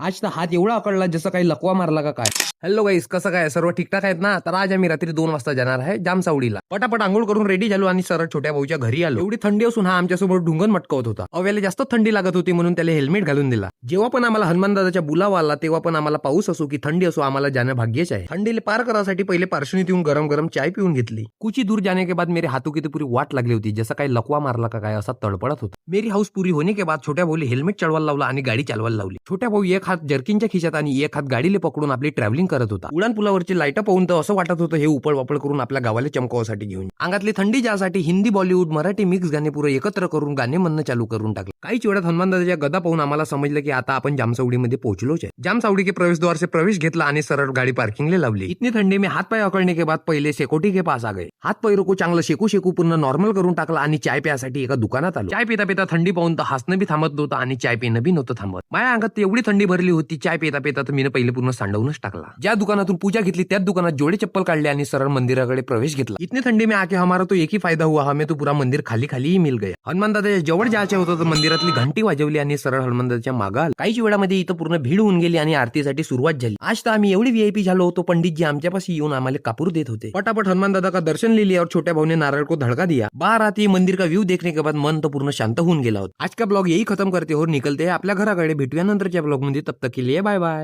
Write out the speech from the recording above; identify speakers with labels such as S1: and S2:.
S1: आज तर हात एवढा अकडला जसं काही लकवा मारला का काय. हॅलो गाईस, कसं काय, सर्व ठीकठाक आहेत ना? तर आज आम्ही रात्री 2 वाजता जाणार आहे जामसावडीला. पटापट आंघोळ करून रेडी झालो आणि सरळ छोट्या भाऊच्या घरी आलो. एवढी थंडी असून हा आमच्यासोबत ढुंगण मटकवत होता. अव्याला जास्त थंडी लागत होती म्हणून त्याला हेल्मेट घालून दिला. जेव्हा पण आम्हाला हनुमान दादाच्या बुलावा आला तेव्हा पण आम्हाला पाऊस असो की थंडी असो आम्हाला जाणं भाग्यच आहे. थंडीला पार करासाठी पहिले पार्श्वनीत येऊन गरम गरम चाय पिऊन घेतली. कुछ दूर जाने के बाद मेरे हाथों की तो पूरी वाट लागली होती, जसं काही लकवा मारला का काय असा तडपडत होता. मेरी हाऊस पूरी होने के बाद छोट्या भाऊला हेल्मेट चढवायला लावला आणि गाडी चालवायला लावली. छोट्या भाऊ एक हात जर्किनच्या खिशात आणि एक हात गाडीला पकडून आपली ट्रॅव्हलिंग करत होता. उडान पुलावरची लाईट पाहून तर असं वाटत होतं हे उपळ वापळ करून आपल्या गावाला चमकवण्यासाठी घेऊन. अंगातली थंडी ज्यासाठी हिंदी बॉलिवूड मराठी मिक्स गाणे पुरे एकत्र करून गाणे म्हणणं चालू करून टाकले. काहीच वेळात हनुमान दादाच्या गदा पाहून आम्हाला समजलं की आता आपण जामसावडीमध्ये पोहोचलोच आहे. जामसावडी के प्रवेशद्वार से प्रवेश घेतला आणि सरळ गाडी पार्किंगला लावली. इतनी थंडी में हाथ पाय अकड़ने के बाद पहिले सिक्योरिटी के पास आ गए. हात पैरो को चांगलं शेकू पूर्ण नॉर्मल करून टाकला आणि चाय प्यासाठी एका दुकानात आलो. चाय पिता पिता थंडी पाहून तर हसणं बी थांबत नव्हतं आणि चाय पिणं बी नव्हतं थांबत. माझ्या अंगात एवढी थंडी भरली होती चाय पिता पिता तर मी पहिले पूर्ण सांडवूनच टाकला. ज्या दुकानातून पूजा घेतली त्याच दुकानात जोडे चप्पल काढले आणि सरळ मंदिराकडे प्रवेश घेतला. इतनी थंडी में आके हमारा तो एक ही फायदा हुआ, हमें तो पूरा मंदिर खाली खाली ही मिल गया. हनुमान दादाच्या जवळ जायचं होतं तर मंदिरातली घंटी वाजवली आणि सरळ हनुमान दादाच्या मागे आलो. काहीच वेळामध्ये इथं पूर्ण भीड होऊन गेली आणि आरतीसाठी सुरुवात झाली. आज तर आम्ही एवढी व्हीआयपी झालो होतो, पंडितजी आमच्यापाशी येऊन आम्हाला कापूर देत होते. फटाफट हनुमान दादा का दर्शन ले लिया और छोट्या भाऊ ने नारळ को धड़का दिया. बाहर आती मंदिर का व्यू देखने के बाद मन तो पूर्ण शांत होऊन गेला होता. आज का ब्लॉग यही खत्म करते और निकलते हैं आपल्या घराकडे. भेटूया नंतरच्या ब्लॉग मध्ये, तब तक के लिए बाय बाय.